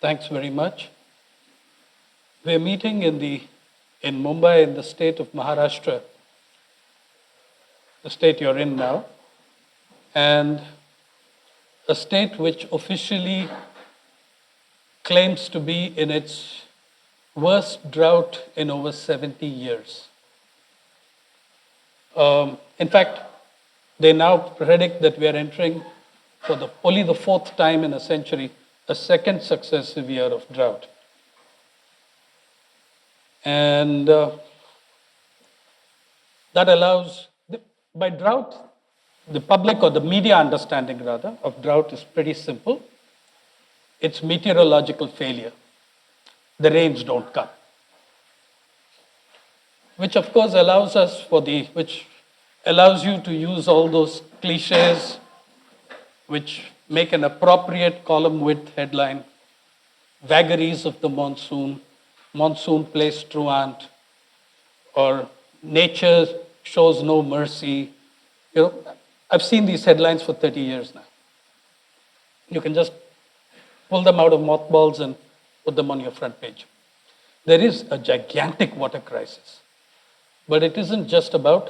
Thanks very much. We're meeting in Mumbai in the state of Maharashtra, the state you're in now, and a state which officially claims to be in its worst drought in over 70 years. In fact, they now predict that we are entering for only the fourth time in a century, a second successive year of drought. And that allows, by drought, the public or the media understanding rather of drought is pretty simple. It's meteorological failure. The rains don't come. Which of course allows which allows you to use all those cliches which make an appropriate column width headline, vagaries of the monsoon, monsoon plays truant, or nature shows no mercy. I've seen these headlines for 30 years now. You can just pull them out of mothballs and put them on your front page. There is a gigantic water crisis, but it isn't just about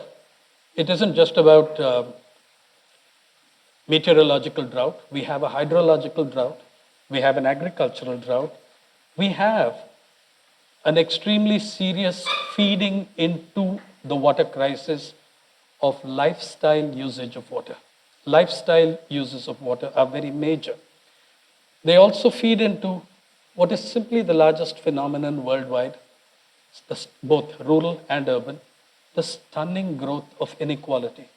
meteorological drought. We have a hydrological drought. We have an agricultural drought. We have an extremely serious feeding into the water crisis of lifestyle usage of water. Lifestyle uses of water are very major. They also feed into what is simply the largest phenomenon worldwide, both rural and urban, the stunning growth of inequality.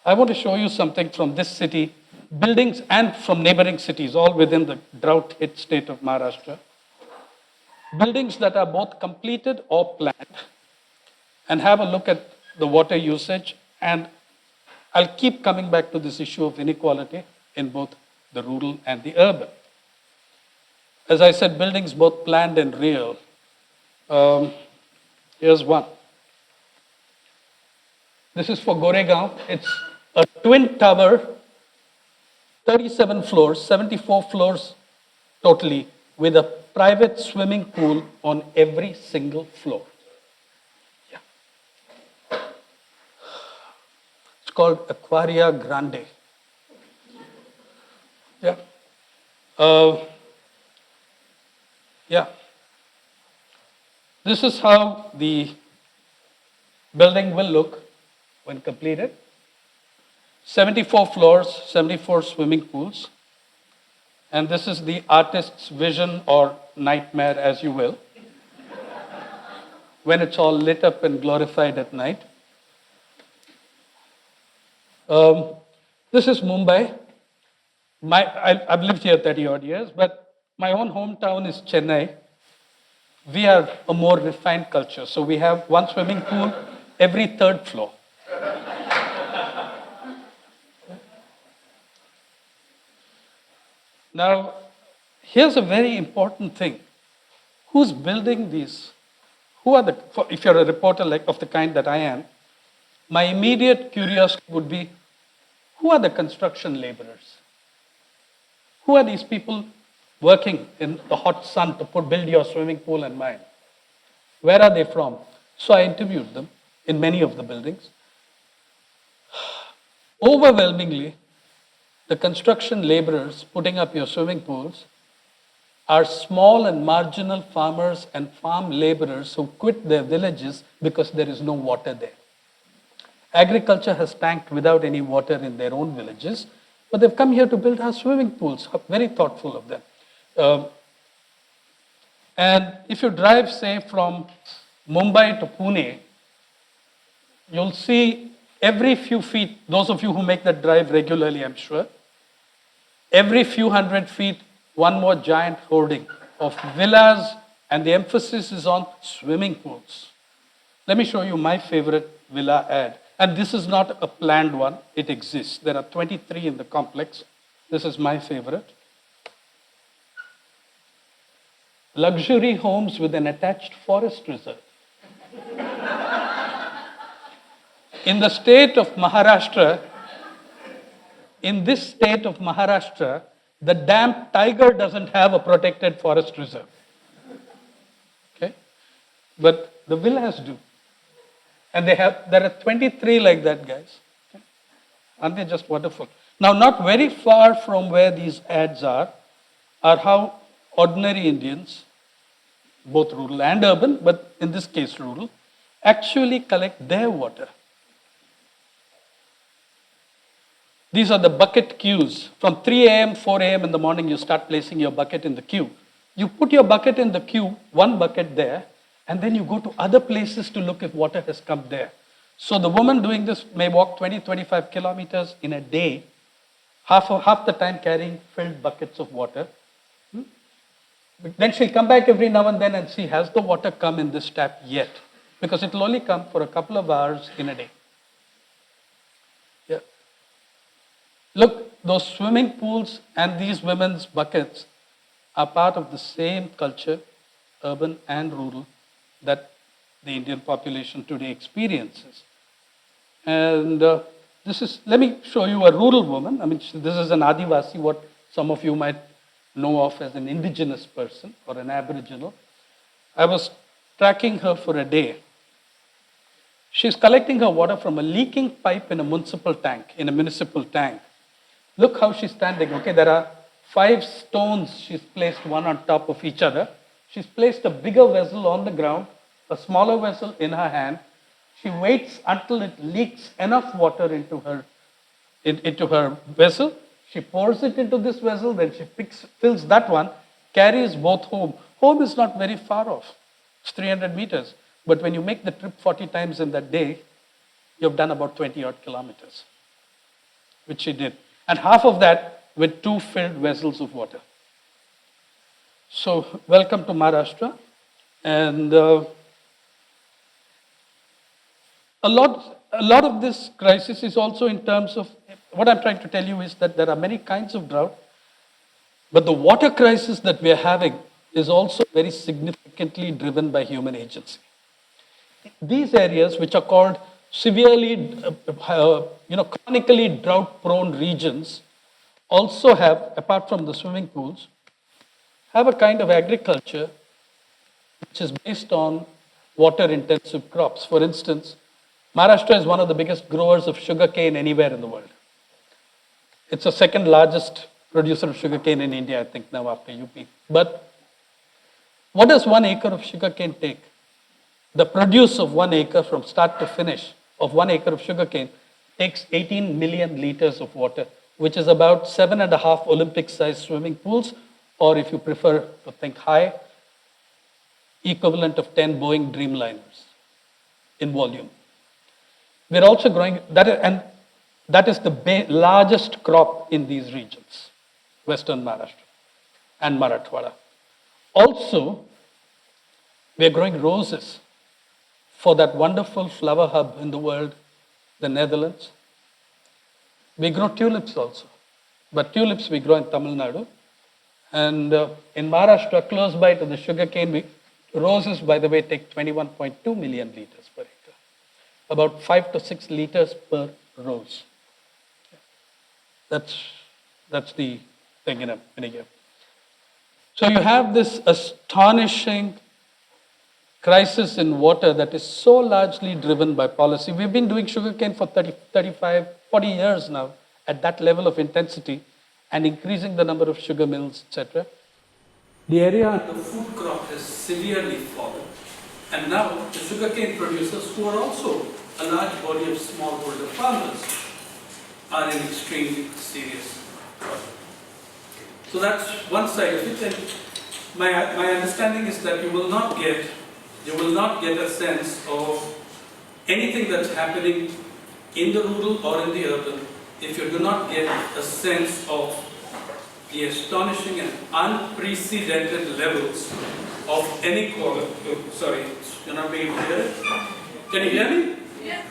I want to show you something from this city, buildings and from neighboring cities, all within the drought-hit state of Maharashtra. Buildings that are both completed or planned, and have a look at the water usage. And I'll keep coming back to this issue of inequality in both the rural and the urban. As I said, buildings both planned and real. Here's one. This is for Goregaon. It's a twin tower, 37 floors, 74 floors totally, with a private swimming pool on every single floor. Yeah. It's called Aquaria Grande. Yeah. Yeah. This is how the building will look when completed. 74 floors, 74 swimming pools. And this is the artist's vision or nightmare, as you will, when it's all lit up and glorified at night. This is Mumbai. I've lived here 30 odd years, but my own hometown is Chennai. We are a more refined culture. So we have one swimming pool every third floor. Now, here's a very important thing. Who's building these? If you're a reporter of the kind that I am, my immediate curiosity would be, who are the construction laborers? Who are these people working in the hot sun to build your swimming pool and mine? Where are they from? So I interviewed them in many of the buildings. Overwhelmingly, the construction laborers putting up your swimming pools are small and marginal farmers and farm laborers who quit their villages because there is no water there. Agriculture has tanked without any water in their own villages, but they've come here to build our swimming pools. Very thoughtful of them. And if you drive, say, from Mumbai to Pune, you'll see every few feet, those of you who make that drive regularly, I'm sure, every few hundred feet, one more giant hoarding of villas, and the emphasis is on swimming pools. Let me show you my favorite villa ad. And this is not a planned one, it exists. There are 23 in the complex. This is my favorite. Luxury homes with an attached forest reserve. In the state of Maharashtra, in this state of Maharashtra, The damn tiger doesn't have a protected forest reserve. Okay? But the villas do. And there are 23 like that, guys. Okay? Aren't they just wonderful? Now, not very far from where these ads are how ordinary Indians, both rural and urban, but in this case rural, actually collect their water. These are the bucket queues. From 3 a.m., 4 a.m. in the morning, you start placing your bucket in the queue. You put your bucket in the queue, one bucket there, and then you go to other places to look if water has come there. So the woman doing this may walk 20, 25 kilometers in a day, half the time carrying filled buckets of water. But then she'll come back every now and then and see, has the water come in this tap yet? Because it will only come for a couple of hours in a day. Yeah. Look, those swimming pools and these women's buckets are part of the same culture, urban and rural, that the Indian population today experiences. And let me show you a rural woman. I mean, this is an Adivasi, what some of you might know of as an indigenous person or an aboriginal. I was tracking her for a day. She's collecting her water from a leaking pipe in a municipal tank. Look how she's standing. Okay, there are 5 stones she's placed one on top of each other. She's placed a bigger vessel on the ground, a smaller vessel in her hand. She waits until it leaks enough water into her vessel. She pours it into this vessel, then she fills that one, carries both home. Home is not very far off. It's 300 meters. But when you make the trip 40 times in that day, you've done about 20 odd kilometers, which she did. And half of that with 2 filled vessels of water. So, welcome to Maharashtra. And a lot of this crisis is also in terms of, what I'm trying to tell you is that there are many kinds of drought, but the water crisis that we are having is also very significantly driven by human agency. These areas, which are called severely, chronically drought-prone regions, also have, apart from the swimming pools, have a kind of agriculture which is based on water-intensive crops. For instance, Maharashtra is one of the biggest growers of sugarcane anywhere in the world. It's the second largest producer of sugarcane in India, I think, now after UP. But what does 1 acre of sugarcane take? The produce of 1 acre from start to finish of 1 acre of sugarcane takes 18 million liters of water, which is about 7.5 Olympic-sized swimming pools, or if you prefer to think high, equivalent of 10 Boeing Dreamliners in volume. We're also growing, that is the largest crop in these regions, Western Maharashtra and Marathwada. Also, we're growing roses for that wonderful flower hub in the world, the Netherlands. We grow tulips also, but tulips we grow in Tamil Nadu. And in Maharashtra, close by to the sugarcane, roses, by the way, take 21.2 million liters per acre. About 5 to 6 liters per rose. That's the thing in a year. So you have this astonishing crisis in water that is so largely driven by policy. We've been doing sugarcane for 30, 35, 40 years now at that level of intensity and increasing the number of sugar mills, etc. The area and the food crop has severely fallen. And now the sugarcane producers, who are also a large body of smallholder farmers, are in extremely serious trouble. So that's one side of it. And my understanding is that you will not get a sense of anything that's happening in the rural or in the urban if you do not get a sense of the astonishing and unprecedented levels of inequality. Sorry, you're not being able to hear it? Can you hear me? Yeah.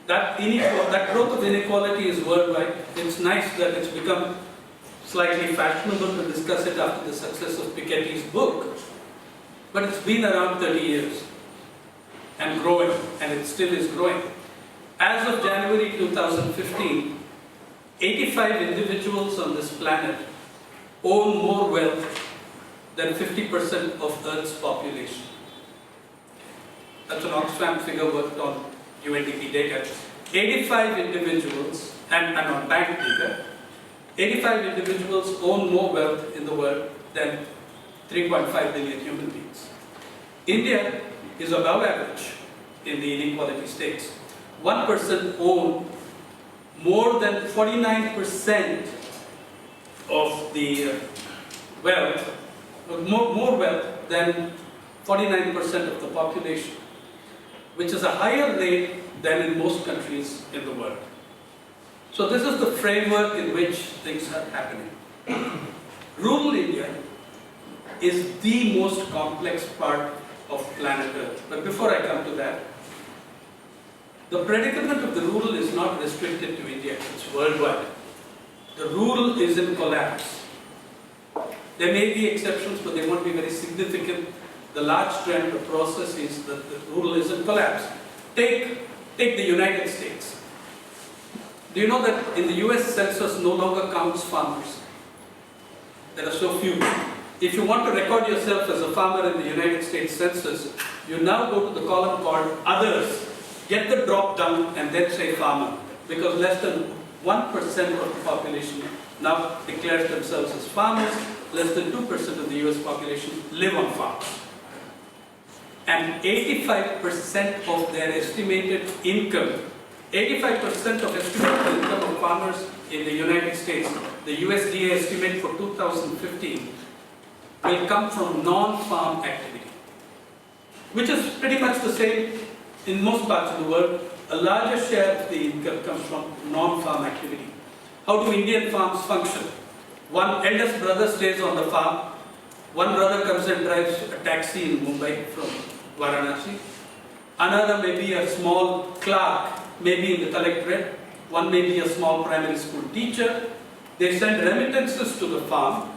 That growth of inequality is worldwide. It's nice that it's become slightly fashionable to discuss it after the success of Piketty's book, but it's been around 30 years and growing, and it still is growing. As of January 2015, 85 individuals on this planet own more wealth than 50% of Earth's population. That's an Oxfam figure worked on UNDP data. 85 individuals, and on bank data, 85 individuals own more wealth in the world than 3.5 billion human beings. India is above average in the inequality states. 1% own more than 49% of the wealth, more wealth than 49% of the population, which is a higher rate than in most countries in the world. So this is the framework in which things are happening. Rural India is the most complex part of planet Earth. But before I come to that, the predicament of the rural is not restricted to India, it's worldwide. The rural is in collapse. There may be exceptions, but they won't be very significant. The large trend, the process is that the rural is in collapse. Take the United States. Do you know that in the US census no longer counts farmers? There are so few. If you want to record yourself as a farmer in the United States census, you now go to the column called Others, get the drop down and then say farmer, because less than 1% of the population now declares themselves as farmers, less than 2% of the US population live on farms. And 85% of their estimated income, 85% of estimated income of farmers in the United States, the USDA estimate for 2015, will come from non-farm activity, which is pretty much the same in most parts of the world. A larger share of the income comes from non-farm activity. How do Indian farms function? One eldest brother stays on the farm, one brother comes and drives a taxi in Mumbai from Varanasi, another may be a small clerk, maybe in the collectorate, one may be a small primary school teacher. They send remittances to the farm,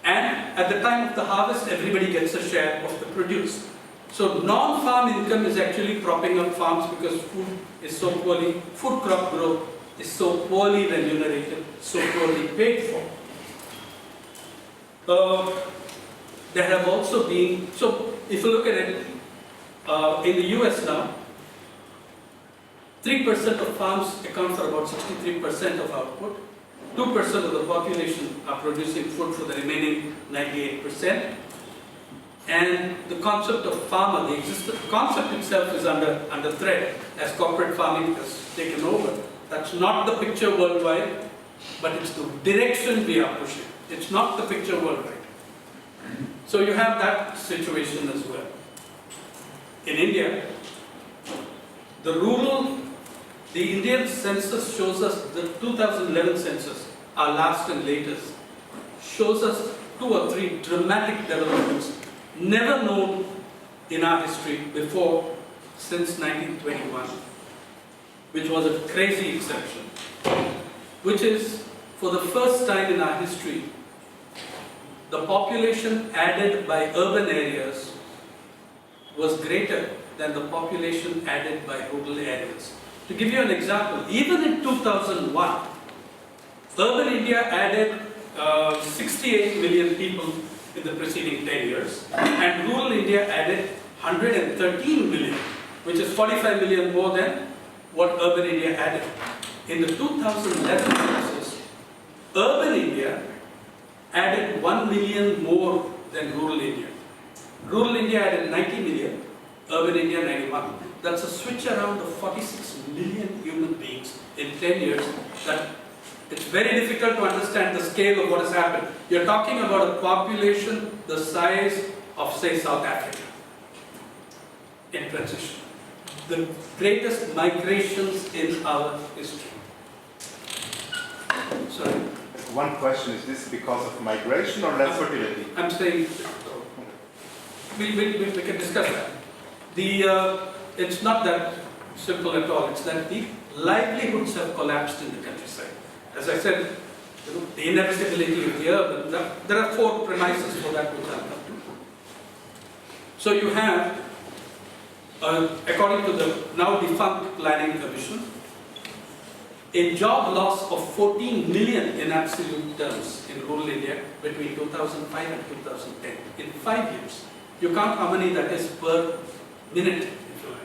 and at the time of the harvest, everybody gets a share of the produce. So non-farm income is actually propping up farms because food crop growth is so poorly remunerated, so poorly paid for. There have also been, so if you look at it, in the US now, 3% of farms account for about 63% of output. 2% of the population are producing food for the remaining 98%. And the concept of farmer, the concept itself is under threat as corporate farming has taken over. That's not the picture worldwide, but it's the direction we are pushing. It's not the picture worldwide. So you have that situation as well. In India, the Indian census shows us, the 2011 census, our last and latest, shows us 2 or 3 dramatic developments never known in our history before since 1921, which was a crazy exception, which is, for the first time in our history, the population added by urban areas was greater than the population added by rural areas. To give you an example, even in 2001, urban India added 68 million people in the preceding 10 years, and rural India added 113 million, which is 45 million more than what urban India added. In the 2011 census, urban India added 1 million more than rural India. Rural India added 90 million, urban India 91. That's a switch around of 46 million human beings in 10 years. That it's very difficult to understand the scale of what has happened. You're talking about a population the size of, say, South Africa in transition. The greatest migrations in our history. Sorry? One question, is this because of migration or less fertility? I'm saying, we can discuss that. It's not that simple at all. It's that the livelihoods have collapsed in the countryside. As I said, the inevitability of the urban, there are 4 premises for that which I'll come to. So you have, according to the now defunct Planning Commission, a job loss of 14 million in absolute terms in rural India between 2005 and 2010, in 5 years. You count how many that is per minute, if you like.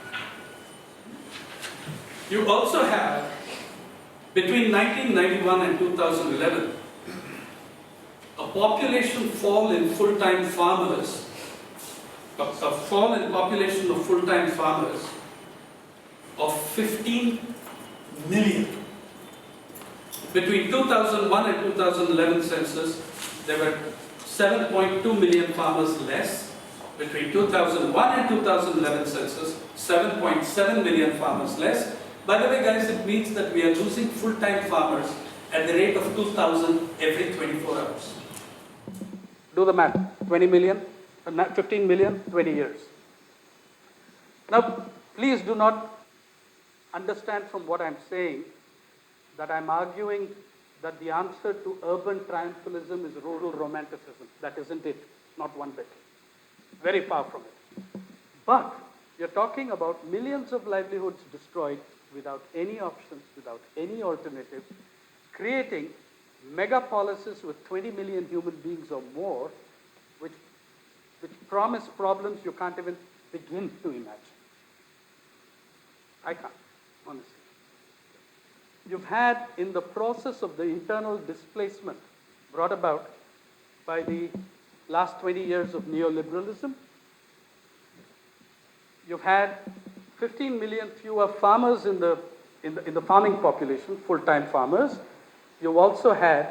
You also have, between 1991 and 2011, a population fall in full-time farmers, a fall in population of full-time farmers of 15 million. Between 2001 and 2011 census, there were 7.2 million farmers less. Between 2001 and 2011 census, 7.7 million farmers less. By the way, guys, it means that we are losing full-time farmers at the rate of 2,000 every 24 hours. Do the math. 20 million, 15 million, 20 years. Now, please do not understand from what I'm saying that I'm arguing that the answer to urban triumphalism is rural romanticism. That isn't it, not one bit. Very far from it. But you're talking about millions of livelihoods destroyed without any options, without any alternatives, creating megapolises with 20 million human beings or more, which promise problems you can't even begin to imagine. I can't, honestly. You've had, in the process of the internal displacement brought about by the last 20 years of neoliberalism, you've had 15 million fewer farmers in the farming population, full-time farmers. You've also had,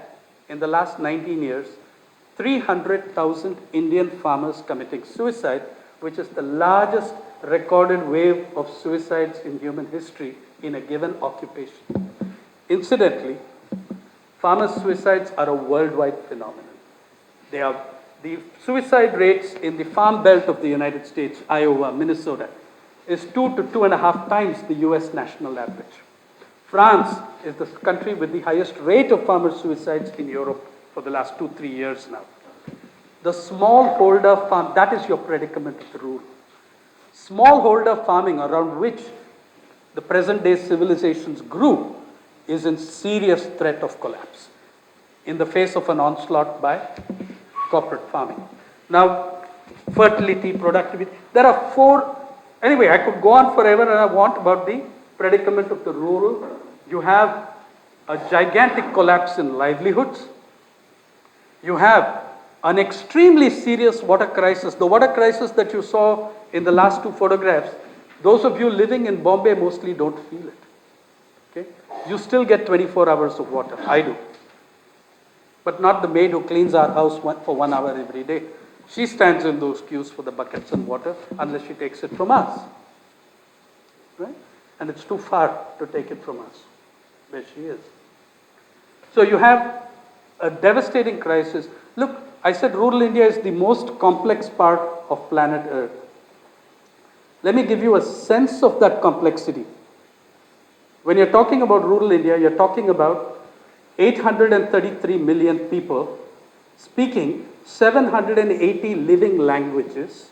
in the last 19 years, 300,000 Indian farmers committing suicide, which is the largest recorded wave of suicides in human history in a given occupation. Incidentally, farmers' suicides are a worldwide phenomenon. The suicide rates in the farm belt of the United States, Iowa, Minnesota, is 2 to 2.5 times the US national average. France is the country with the highest rate of farmer suicides in Europe for the last 2-3 years now. The smallholder farm, that is your predicament of the rule. Smallholder farming, around which the present day civilizations grew, is in serious threat of collapse in the face of an onslaught by corporate farming. Now, fertility, productivity, there are 4, anyway, I could go on forever and I want about the predicament of the rural. You have a gigantic collapse in livelihoods. You have an extremely serious water crisis. The water crisis that you saw in the last 2 photographs, those of you living in Bombay mostly don't feel it. Okay? You still get 24 hours of water. I do. But not the maid who cleans our house for 1 hour every day. She stands in those queues for the buckets and water unless she takes it from us. Right? And it's too far to take it from us, where she is. So you have a devastating crisis. Look, I said rural India is the most complex part of planet Earth. Let me give you a sense of that complexity. When you're talking about rural India, you're talking about 833 million people speaking 780 living languages.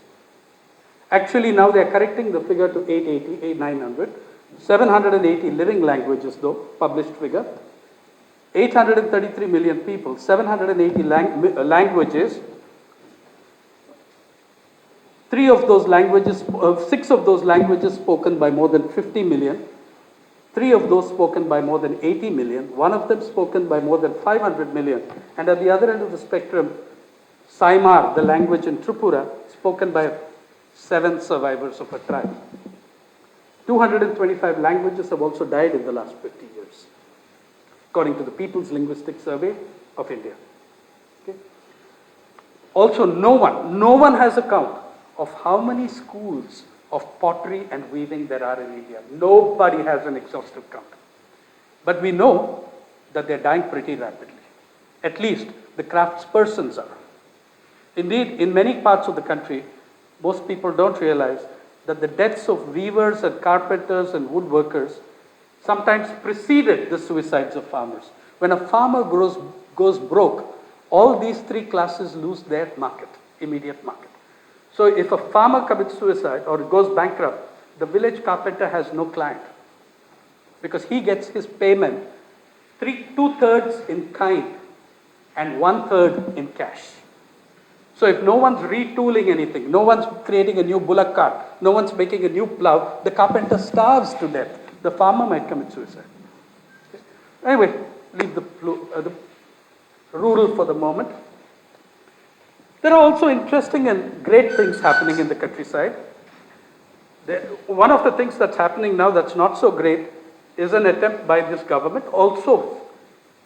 Actually, now they're correcting the figure to 880, 900. 780 living languages, though, published figure. 833 million people, 780 languages. 6 of those languages spoken by more than 50 million. 3 of those spoken by more than 80 million. 1 of them spoken by more than 500 million. And at the other end of the spectrum, Saimar, the language in Tripura, spoken by 7 survivors of a tribe. 225 languages have also died in the last 50 years, according to the People's Linguistic Survey of India. Okay? Also, no one has a count of how many schools of pottery and weaving there are in India. Nobody has an exhaustive count. But we know that they're dying pretty rapidly. At least the craftspersons are. Indeed, in many parts of the country, most people don't realize that the deaths of weavers and carpenters and woodworkers sometimes preceded the suicides of farmers. When a farmer goes broke, all these 3 classes lose their market, immediate market. So if a farmer commits suicide or goes bankrupt, the village carpenter has no client because he gets his payment 2/3 in kind and 1/3 in cash. So if no one's retooling anything, no one's creating a new bullock cart, no one's making a new plow, the carpenter starves to death. The farmer might commit suicide. Anyway, leave the rural for the moment. There are also interesting and great things happening in the countryside. One of the things that's happening now that's not so great is an attempt by this government, also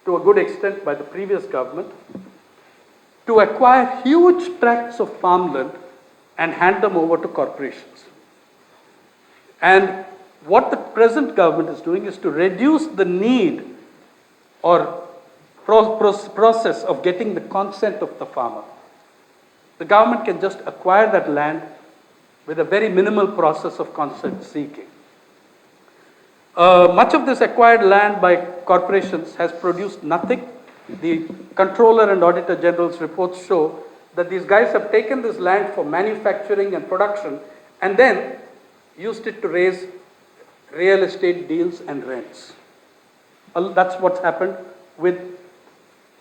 to a good extent by the previous government, to acquire huge tracts of farmland and hand them over to corporations. And what the present government is doing is to reduce the need or process of getting the consent of the farmer. The government can just acquire that land with a very minimal process of consent seeking. Much of this acquired land by corporations has produced nothing. The Controller and Auditor General's reports show that these guys have taken this land for manufacturing and production and then used it to raise real estate deals and rents. That's what's happened with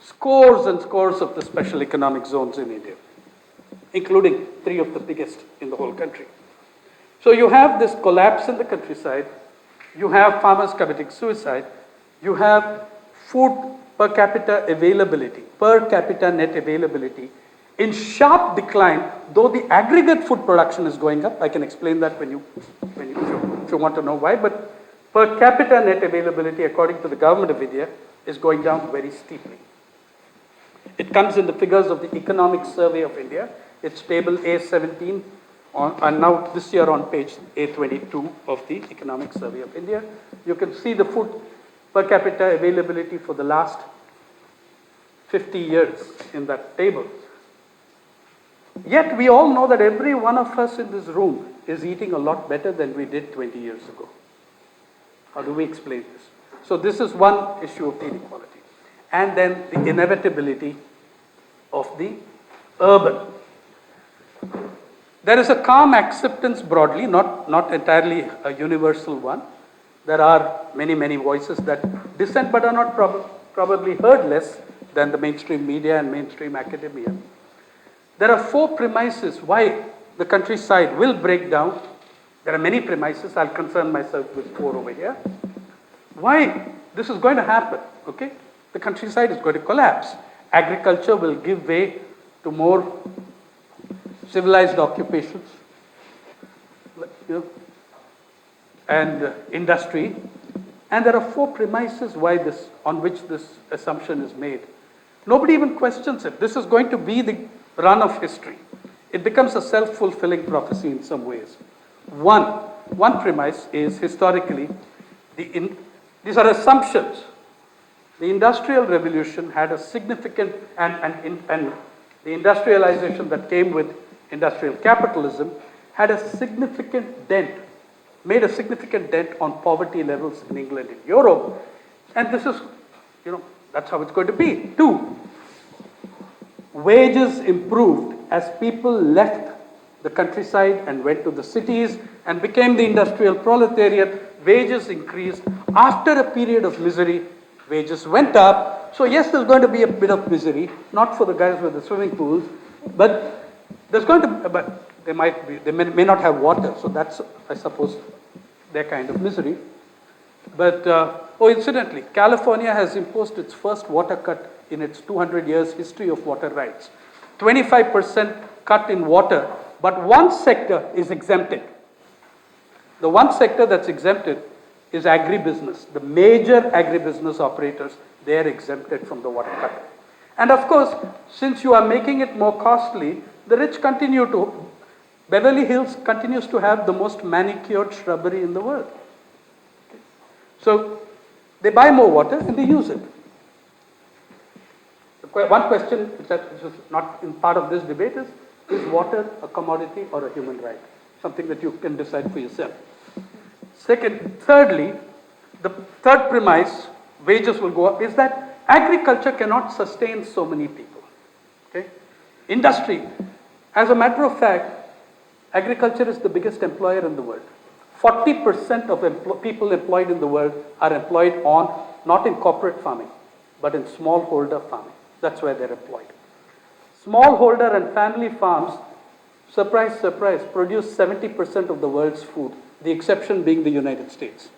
scores and scores of the special economic zones in India, including 3 of the biggest in the whole country. So you have this collapse in the countryside, you have farmers committing suicide, you have food per capita availability, per capita net availability in sharp decline, though the aggregate food production is going up. I can explain that if you want to know why, but per capita net availability, according to the government of India, is going down very steeply. It comes in the figures of the Economic Survey of India. It's table A17, and now this year on page A22 of the Economic Survey of India. You can see the food per capita availability for the last 50 years in that table. Yet we all know that every one of us in this room is eating a lot better than we did 20 years ago. How do we explain this? So this is one issue of inequality. And then the inevitability of the urban. There is a calm acceptance broadly, not entirely a universal one. There are many, many voices that dissent but are not probably heard less than the mainstream media and mainstream academia. There are 4 premises why the countryside will break down. There are many premises. I'll concern myself with 4 over here. Why this is going to happen, okay? The countryside is going to collapse. Agriculture will give way to more civilized occupations, and industry. And there are 4 premises on which this assumption is made. Nobody even questions it. This is going to be the run of history. It becomes a self-fulfilling prophecy in some ways. One premise is historically, these are assumptions. The Industrial Revolution had a significant, and the industrialization that came with industrial capitalism had a significant dent, made a significant dent on poverty levels in England and Europe. And this is, that's how it's going to be. 2, wages improved as people left the countryside and went to the cities and became the industrial proletariat. Wages increased. After a period of misery, wages went up. So yes, there's going to be a bit of misery, not for the guys with the swimming pools, but they may not have water. So that's, I suppose, their kind of misery. But incidentally, California has imposed its first water cut in its 200 years history of water rights. 25% cut in water, but one sector is exempted. The one sector that's exempted is agribusiness. The major agribusiness operators, they're exempted from the water cut. And of course, since you are making it more costly, the rich continue to, Beverly Hills continues to have the most manicured shrubbery in the world. Okay. So they buy more water and they use it. One question which is not in part of this debate is water a commodity or a human right? Something that you can decide for yourself. Thirdly, the third premise, wages will go up, is that agriculture cannot sustain so many people. Okay? Industry, as a matter of fact, agriculture is the biggest employer in the world. 40% of people employed in the world are employed on not in corporate farming, but in smallholder farming. That's where they're employed. Smallholder and family farms, surprise, surprise, produce 70% of the world's food, the exception being the United States.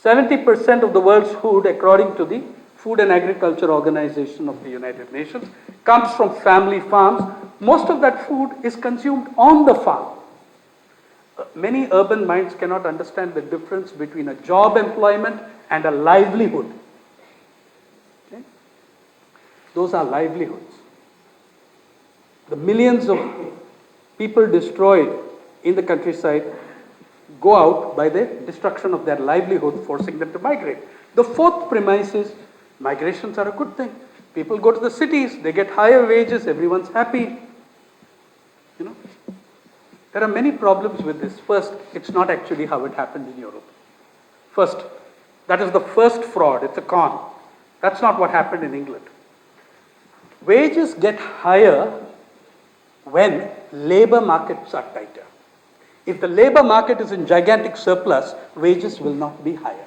70% of the world's food, according to the Food and Agriculture Organization of the United Nations, comes from family farms. Most of that food is consumed on the farm. Many urban minds cannot understand the difference between a job employment and a livelihood. Okay? Those are livelihoods. The millions of people destroyed in the countryside go out by the destruction of their livelihood, forcing them to migrate. The fourth premise is migrations are a good thing. People go to the cities, they get higher wages, everyone's happy. You know, there are many problems with this. First, it's not actually how it happened in Europe. First, that is the first fraud, it's a con. That's not what happened in England. Wages get higher when labor markets are tighter. If the labor market is in gigantic surplus, wages will not be higher.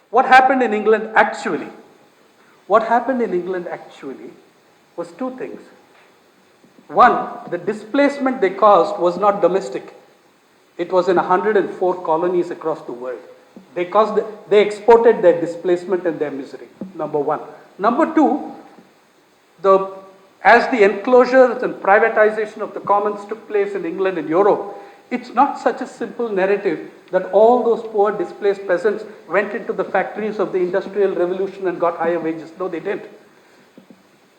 What happened in England actually? What happened in England actually was two things. One, the displacement they caused was not domestic. It was in 104 colonies across the world. They exported their displacement and their misery, number one. Number two, as the enclosures and privatization of the commons took place in England and Europe, it's not such a simple narrative that all those poor displaced peasants went into the factories of the Industrial Revolution and got higher wages. No, they didn't.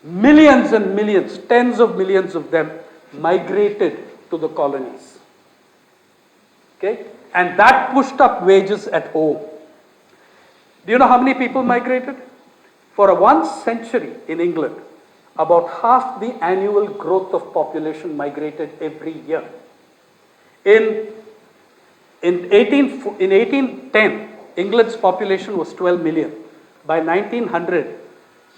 Millions and millions, tens of millions of them migrated to the colonies. Okay? And that pushed up wages at home. Do you know how many people migrated? For 1 century in England, about half the annual growth of population migrated every year. In 1810, England's population was 12 million. By 1900,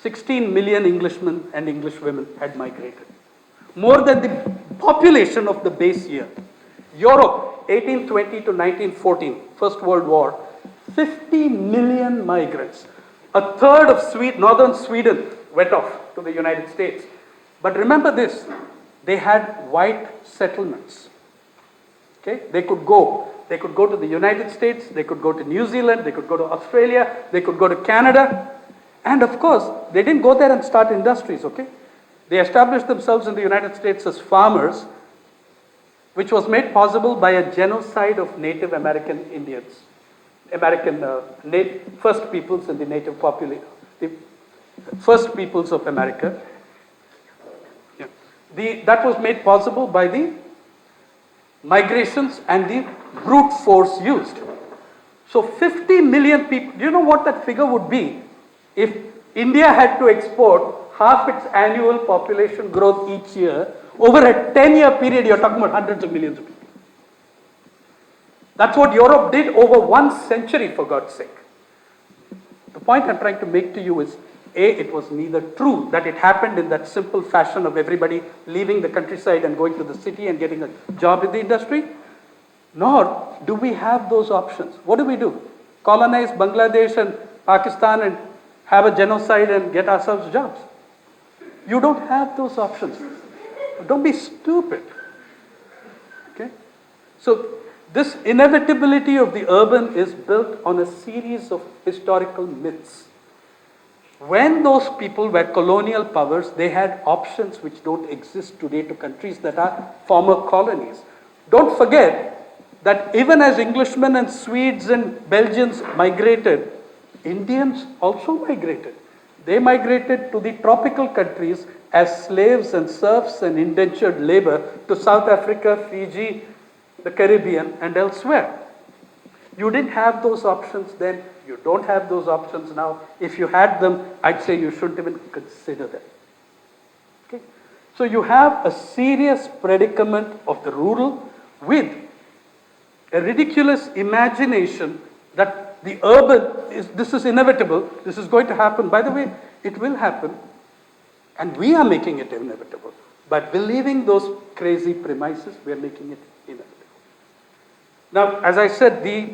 16 million Englishmen and Englishwomen had migrated. More than the population of the base year. Europe, 1820 to 1914, First World War, 50 million migrants. A third of northern Sweden went off to the United States. But remember this, they had white settlements. Okay? They could go to the United States, they could go to New Zealand, they could go to Australia, they could go to Canada. And of course, they didn't go there and start industries, okay? They established themselves in the United States as farmers, which was made possible by a genocide of Native American Indians, first peoples in the native population, the first peoples of America. Yeah. That was made possible by the migrations and the brute force used. So 50 million people, do you know what that figure would be if India had to export half its annual population growth each year? Over a 10-year period, you're talking about hundreds of millions of people. That's what Europe did over 1 century, for God's sake. The point I'm trying to make to you is, A, it was neither true that it happened in that simple fashion of everybody leaving the countryside and going to the city and getting a job in the industry, nor do we have those options. What do? Colonize Bangladesh and Pakistan and have a genocide and get ourselves jobs. You don't have those options. Don't be stupid. Okay? So this inevitability of the urban is built on a series of historical myths. When those people were colonial powers, they had options which don't exist today to countries that are former colonies. Don't forget that even as Englishmen and Swedes and Belgians migrated, Indians also migrated. They migrated to the tropical countries as slaves and serfs and indentured labor to South Africa, Fiji, the Caribbean, and elsewhere. You didn't have those options then. You don't have those options now. If you had them, I'd say you shouldn't even consider them. Okay? So you have a serious predicament of the rural with a ridiculous imagination that the urban this is inevitable, this is going to happen. By the way, it will happen, and we are making it inevitable. By believing those crazy premises, we are making it inevitable. Now, as I said, the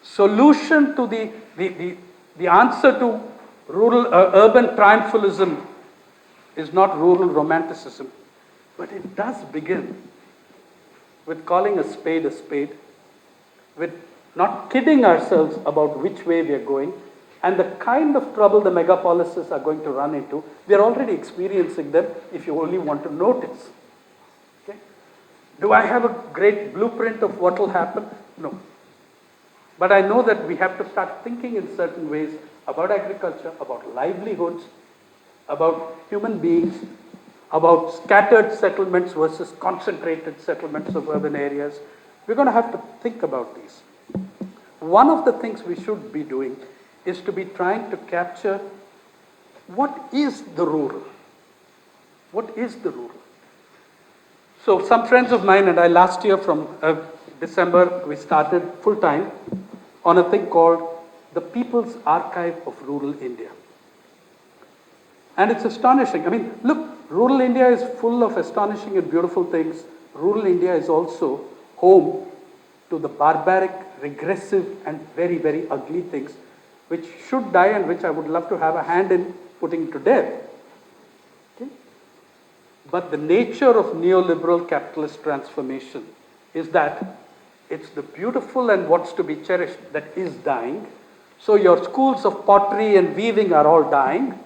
solution to the The answer to urban triumphalism is not rural romanticism, but it does begin with calling a spade, with not kidding ourselves about which way we are going, and the kind of trouble the megapolises are going to run into. We are already experiencing them if you only want to notice. Okay? Do I have a great blueprint of what will happen? No. But I know that we have to start thinking in certain ways about agriculture, about livelihoods, about human beings, about scattered settlements versus concentrated settlements of urban areas. We're going to have to think about these. One of the things we should be doing is to be trying to capture what is the rural? What is the rural? So some friends of mine and I last year from December, we started full time on a thing called the People's Archive of Rural India. And it's astonishing. I mean, look, rural India is full of astonishing and beautiful things. Rural India is also home to the barbaric, regressive, and very, very ugly things which should die and which I would love to have a hand in putting to death. Okay? But the nature of neoliberal capitalist transformation is that it's the beautiful and what's to be cherished that is dying. So your schools of pottery and weaving are all dying.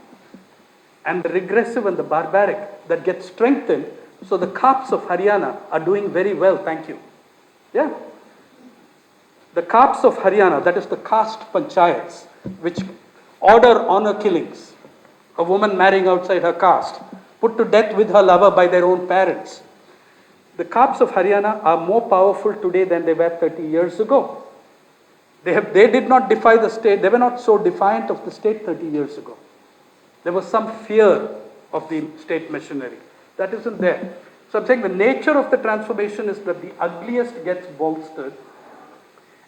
And the regressive and the barbaric that get strengthened. So the carps of Haryana are doing very well, thank you. Yeah. The carps of Haryana, that is the caste panchayats, which order honor killings. A woman marrying outside her caste, put to death with her lover by their own parents. The carps of Haryana are more powerful today than they were 30 years ago. They did not defy the state. They were not so defiant of the state 30 years ago. There was some fear of the state machinery. That isn't there. So I'm saying the nature of the transformation is that the ugliest gets bolstered.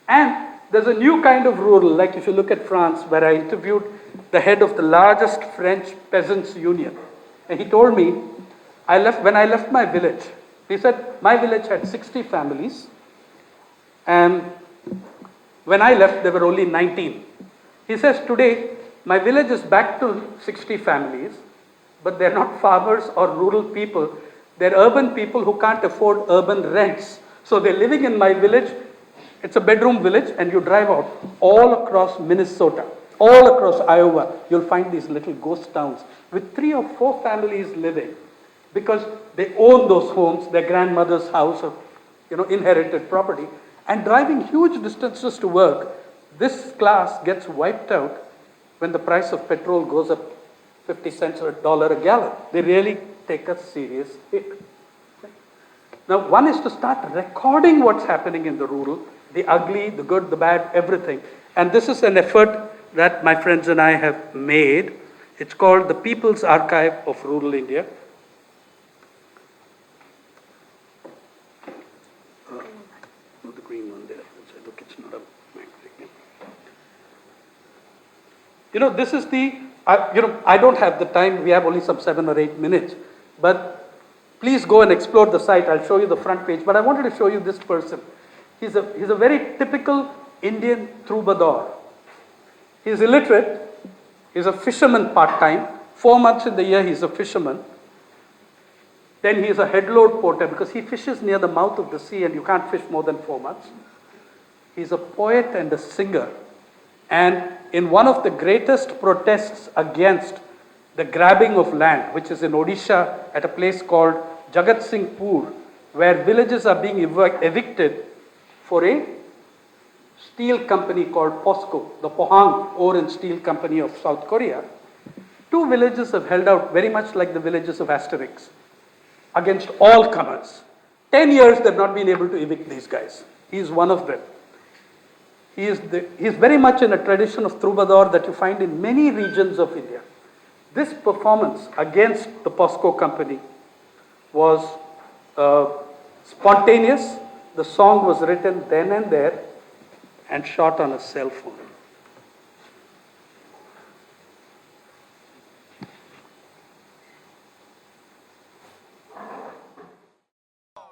And there's a new kind of rural, like if you look at France, where I interviewed the head of the largest French peasants' union. And he told me, when I left my village, he said, my village had 60 families. And when I left, there were only 19. He says, today, my village is back to 60 families, but they're not farmers or rural people. They're urban people who can't afford urban rents. So they're living in my village. It's a bedroom village, and you drive out all across Minnesota, all across Iowa. You'll find these little ghost towns with 3 or 4 families living because they own those homes, their grandmother's house or inherited property, and driving huge distances to work. This class gets wiped out when the price of petrol goes up 50 cents or $1 a gallon. They really take a serious hit. Now, one is to start recording what's happening in the rural, the ugly, the good, the bad, everything. And this is an effort that my friends and I have made. It's called the People's Archive of Rural India. The green one there. Look, it's not a this is the, I don't have the time. We have only some 7 or 8 minutes. But please go and explore the site. I'll show you the front page. But I wanted to show you this person. He's a very typical Indian troubadour. He's illiterate. He's a fisherman part-time. 4 months in the year, he's a fisherman. Then he's a headload porter because he fishes near the mouth of the sea and you can't fish more than 4 months. He's a poet and a singer. And in one of the greatest protests against the grabbing of land, which is in Odisha at a place called Jagat Singhpur, where villages are being evicted for a steel company called POSCO, the Pohang Ore and Steel Company of South Korea. 2 villages have held out very much like the villages of Asterix against all comers. 10 years they've not been able to evict these guys. He's one of them. He's very much in a tradition of troubadour that you find in many regions of India. This performance against the POSCO company was spontaneous. The song was written then and there and shot on a cell phone.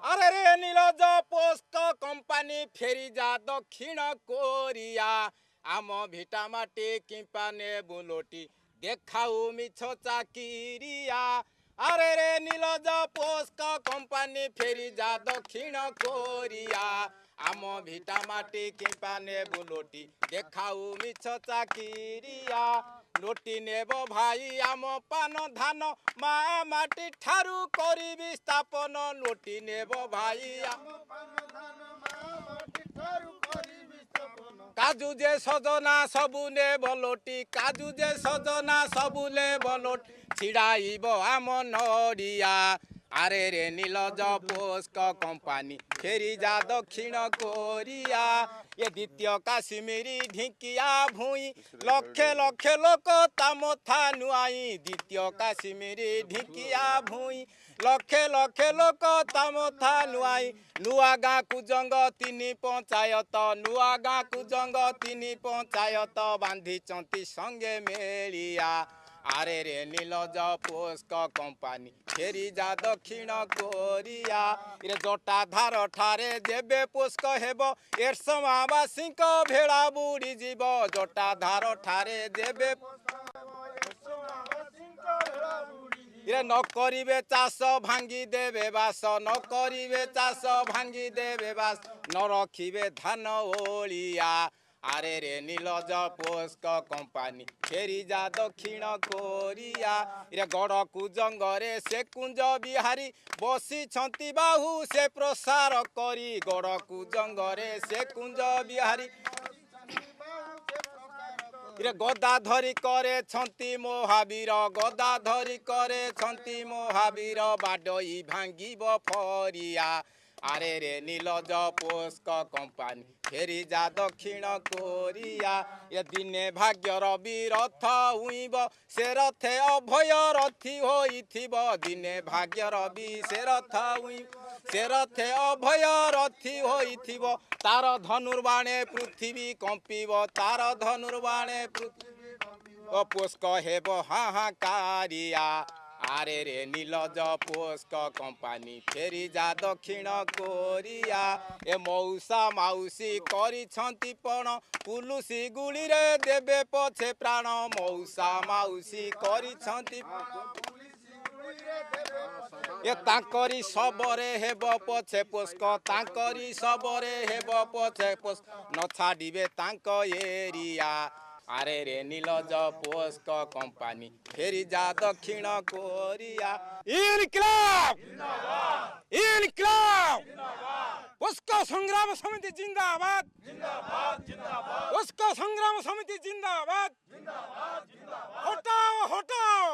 अरे रे नीलो जो POCSO company फेरी जा दक्षिण Korea ଆମ Vita ମାଟି କିମ୍ପା ନେବୁ ଲୋଟି ଦେଖାଉ ମିଛ ଚାକିରିଆ ଆରେ ରେ ନିଲଜ ପୋସ୍କ କମ୍ପାନୀ ଫେରି ଯା ଦକ୍ଷିଣ କୋରିଆ ଆମ ଭିଟା ମାଟି କିମ୍ପା ନେବୁ ଲୋଟି ଦେଖାଉ ମିଛ ଚାକିରିଆ ଲୋଟି ନେବ ଭାଇ ଆମ ପାନ ଧାନ ମା ମାଟି ଠାରୁ କରିବି ସ୍ଥାପନ ଲୋଟି ନେବ ଭାଇ ଆମ ପାନ ଧାନ ମା ମାଟି ଠାରୁ କରିବି ସ୍ଥାପନ କାଜୁ ଯେ ସଜନା ସବୁ ନେବ ଲୋଟି କାଜୁ ଯେ ସଜନା ସବୁ ନେବ ଲୋଟି ଛିଡ଼ାଇବ ଆମ ନଡ଼ିଆ ଆରେ ରେ ନିଲଜ ପୋସ୍କ କମ୍ପାନୀ ଫେରି ଯା ଦକ୍ଷିଣ କୋରିଆ ଏ ଦ୍ୱିତୀୟ କାଶ୍ମୀରୀ ଢିଙ୍କିଆ ଭୁଇଁ ଲକ୍ଷେ ଲକ୍ଷେ ଲୋକ ତା ମଥା ନୁଆଇଁ ଦ୍ୱିତୀୟ କାଶ୍ମୀରୀ ଢିଙ୍କିଆ ଭୁଇଁ ଲକ୍ଷେ ଲକ୍ଷେ ଲୋକ ତା ମଥା ନୁଆଇଁ ନୂଆ ଗାଁକୁ ଜଙ୍ଗ ତିନି ପଞ୍ଚାୟତ ନୂଆ ଗାଁକୁ ଜଙ୍ଗ ତିନି ପଞ୍ଚାୟତ ବାନ୍ଧିଛନ୍ତି ସଙ୍ଗେ ମେଳିଆ ଆରେ ରେ ନିଲଜ ପୋସ୍କ କମ୍ପାନୀ ଫେରି ଯା ଦକ୍ଷିଣ କୋରିଆ ରେ ଜଟାଧାର ଠାରେ ଯେବେ ପୋସ୍କ ହେବ ଏରସମାବାସୀଙ୍କ ଭେଳା ବୁଡ଼ିଯିବ ଜଟାଧାର ଠାରେ ଯେବେ ରେ ନ କରିବେ ଚାଷ ଭାଙ୍ଗି ଦେବେ ବାସ ନ କରିବେ ଚାଷ ଭାଙ୍ଗି ଦେବେ ବାସ ନ ରଖିବେ ଧାନ ଓଳିଆ ଆରେ ରେ ନିଲଜ ପୋସ୍କ କମ୍ପାନୀ ଫେରି ଯା ଦକ୍ଷିଣ କୋରିଆ ରେ ଗଡ଼କୁ ଜଙ୍ଗରେ ସେ କୁଞ୍ଜ ବିହାରୀ ବସିଛନ୍ତି ବାହୁ ସେ ପ୍ରସାର କରି ଗଡ଼କୁ ଜଙ୍ଗରେ ସେ କୁଞ୍ଜ ବିହାରୀ ରେ ଗଦା ଧରି କରେଛନ୍ତି ମହାବୀର ଗଦା ଧରି କରେଛନ୍ତି ମହାବୀର ବାଡ଼ଇ ଭାଙ୍ଗିବ ଫରିଆ ଆରେ ରେ ନିଲଜ ପୋସ୍କ କମ୍ପାନୀ ଫେରି ଯା ଦକ୍ଷିଣ କୋରିଆ ଏ ଦିନେ ଭାଗ୍ୟର ବିରଥ ଉଇଁବ ସେ ରଥେ ଅଭୟ ରଥି ହୋଇଥିବ ଦିନେ ଭାଗ୍ୟର ବି ସେ ରଥ ଉଇଁବ ସେ ରଥେ ଅଭୟ ରଥି ହୋଇଥିବ ତାର ଧନୁର୍ବାଣେ ପୃଥିବୀ କମ୍ପିବ ତାର ଧନୁର୍ବାଣେ ପୃଥିବୀ କମ୍ପିବ ପୋସ୍କ ହେବ ହାହାକାରିଆ ଆରେ ରେ ନିଲଜ ପୋସ୍କ କମ୍ପାନୀ ଫେରି ଯା ଦକ୍ଷିଣ କୋରିଆ ଏ ମଉସା ମାଉସୀ କରିଛନ୍ତି ପଣ ପୁଲୁସି ଗୁଳିରେ ଦେବେ ପଛେ ପ୍ରାଣ ମଉସା ମାଉସୀ କରିଛନ୍ତି ଏ ତାଙ୍କରି ଶବରେ ହେବ ପଛେ ପୋସ୍କ ତାଙ୍କରି ଶବରେ ହେବ ପଛେ ପୋସ୍କ ନ ଛାଡ଼ିବେ ତାଙ୍କ ଏରିଆ ଆରେ ରେ ନିଲଜ ପୋସ୍କ କମ୍ପାନୀ ଫେରି ଯା ଦକ୍ଷିଣ କୋରିଆ ଇନକ୍ଲାବ ଇନକ୍ଲାବ ପୋସ୍କ ସଂଗ୍ରାମ ସମିତି ଜିନ୍ଦାବାଦ ପୋସ୍କ ସଂଗ୍ରାମ ସମିତି ଜିନ୍ଦାବାଦ ହଟାଓ ହଟାଓ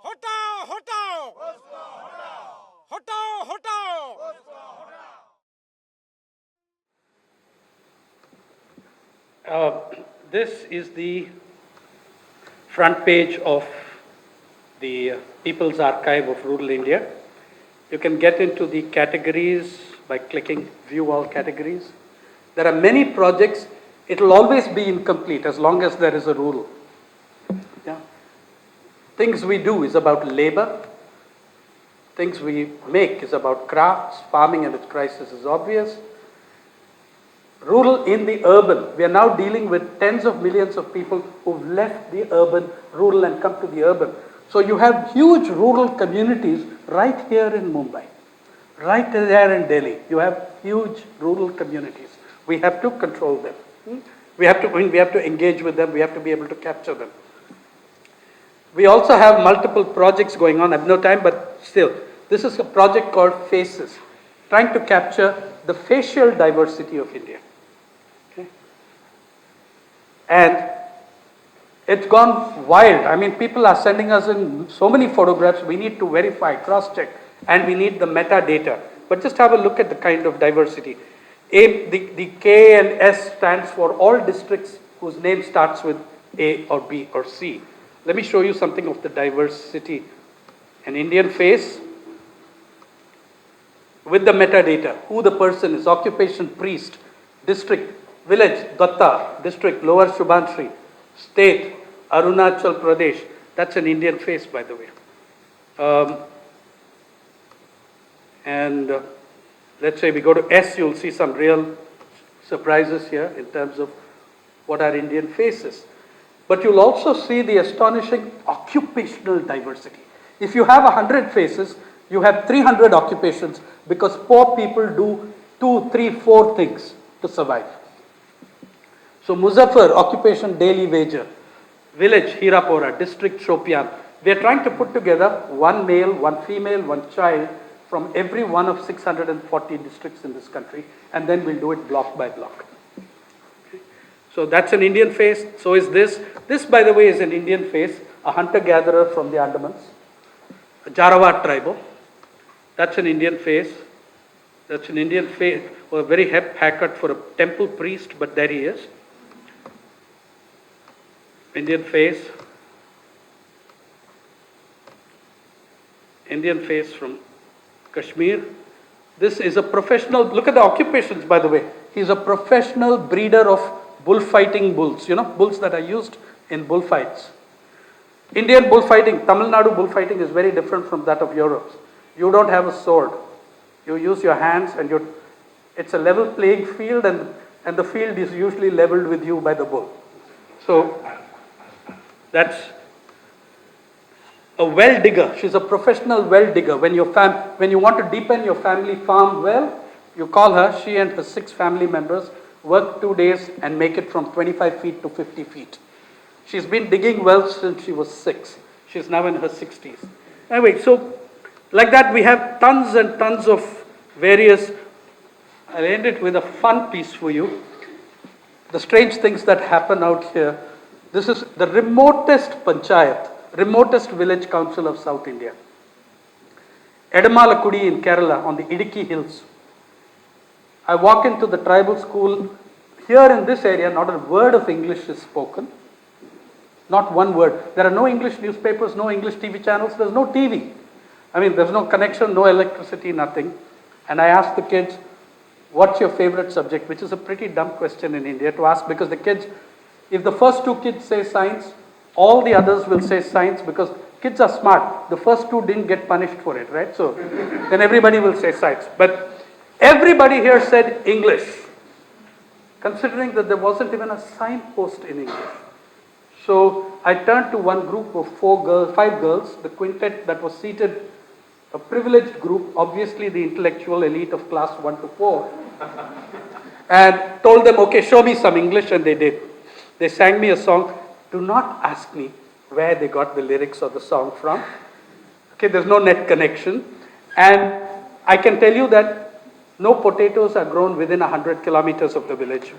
ହଟାओ हटाओ हटाओ हटाओ This is the front page of the People's Archive of Rural India. You can get into the categories by clicking View All Categories. There are many projects. It will always be incomplete as long as there is a rural. Yeah. Things we do is about labor. Things we make is about crafts. Farming and its crisis is obvious. Rural in the urban. We are now dealing with tens of millions of people who've left the urban, rural and come to the urban. So you have huge rural communities right here in Mumbai, right there in Delhi. You have huge rural communities. We have to control them. We have to engage with them. We have to be able to capture them. We also have multiple projects going on. I have no time, but still, this is a project called Faces, trying to capture the facial diversity of India. Okay? And it's gone wild. I mean, people are sending us in so many photographs. We need to verify, cross-check, and we need the metadata. But just have a look at the kind of diversity. The K and S stands for all districts whose name starts with A or B or C. Let me show you something of the diversity. An Indian face with the metadata, who the person is, occupation, priest, district, village, Datta, district, Lower Subansri, state, Arunachal Pradesh. That's an Indian face, by the way. Let's say we go to S, you'll see some real surprises here in terms of what are Indian faces. But you'll also see the astonishing occupational diversity. If you have 100 faces, you have 300 occupations because poor people do 2, 3, 4 things to survive. So Muzaffar, occupation daily wager. Village, Hirapora, district, Shopian. We are trying to put together one male, one female, one child from every one of 640 districts in this country, and then we'll do it block by block. So that's an Indian face. So is this. This, by the way, is an Indian face, a hunter-gatherer from the Andamans, a Jarawa tribal. That's an Indian face. That's an Indian face, or a very hep haircut for a temple priest, but there he is. Indian face. Indian face from Kashmir. This is a professional, look at the occupations, by the way. He's a professional breeder of bullfighting bulls, bulls that are used in bullfights. Indian bullfighting, Tamil Nadu bullfighting is very different from that of Europe. You don't have a sword. You use your hands and it's a level playing field and the field is usually leveled with you by the bull. So that's a well digger. She's a professional well digger. When you want to deepen your family farm well, you call her. She and her 6 family members work 2 days and make it from 25 feet to 50 feet. She's been digging wells since she was 6. She's now in her 60s. Anyway, so like that we have tons and tons of various. I'll end it with a fun piece for you. The strange things that happen out here. This is the remotest panchayat, remotest village council of South India. Edamalakudi in Kerala on the Idiki hills. I walk into the tribal school. Here in this area, not a word of English is spoken. Not one word. There are no English newspapers, no English TV channels, there's no TV. I mean, there's no connection, no electricity, nothing. And I ask the kids, what's your favorite subject? Which is a pretty dumb question in India to ask, because the kids, if the first 2 kids say science, all the others will say science because kids are smart. The first 2 didn't get punished for it, right? So then everybody will say science. But everybody here said English, considering that there wasn't even a signpost in English. So I turned to one group of 5 girls, the quintet that was seated, a privileged group, obviously the intellectual elite of class 1 to 4, and told them, okay, show me some English, and they did. They sang me a song. Do not ask me where they got the lyrics of the song from. Okay, there's no net connection. And I can tell you that no potatoes are grown within 100 kilometers of the village.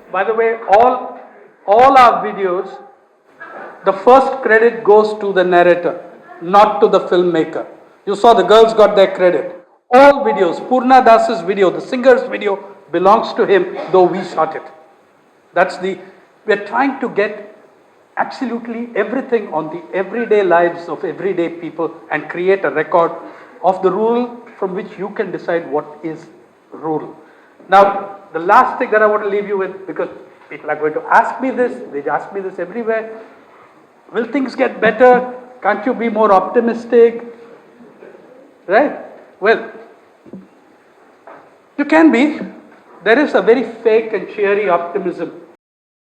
By the way, all our videos, the first credit goes to the narrator, not to the filmmaker. You saw the girls got their credit. All videos, Purna Das's video, the singer's video belongs to him, though we shot it. We're trying to get absolutely everything on the everyday lives of everyday people and create a record of the rural from which you can decide what is rural. Now, the last thing that I want to leave you with, because people are going to ask me this, they ask me this everywhere. Will things get better? Can't you be more optimistic? Right? Well, you can be. There is a very fake and cheery optimism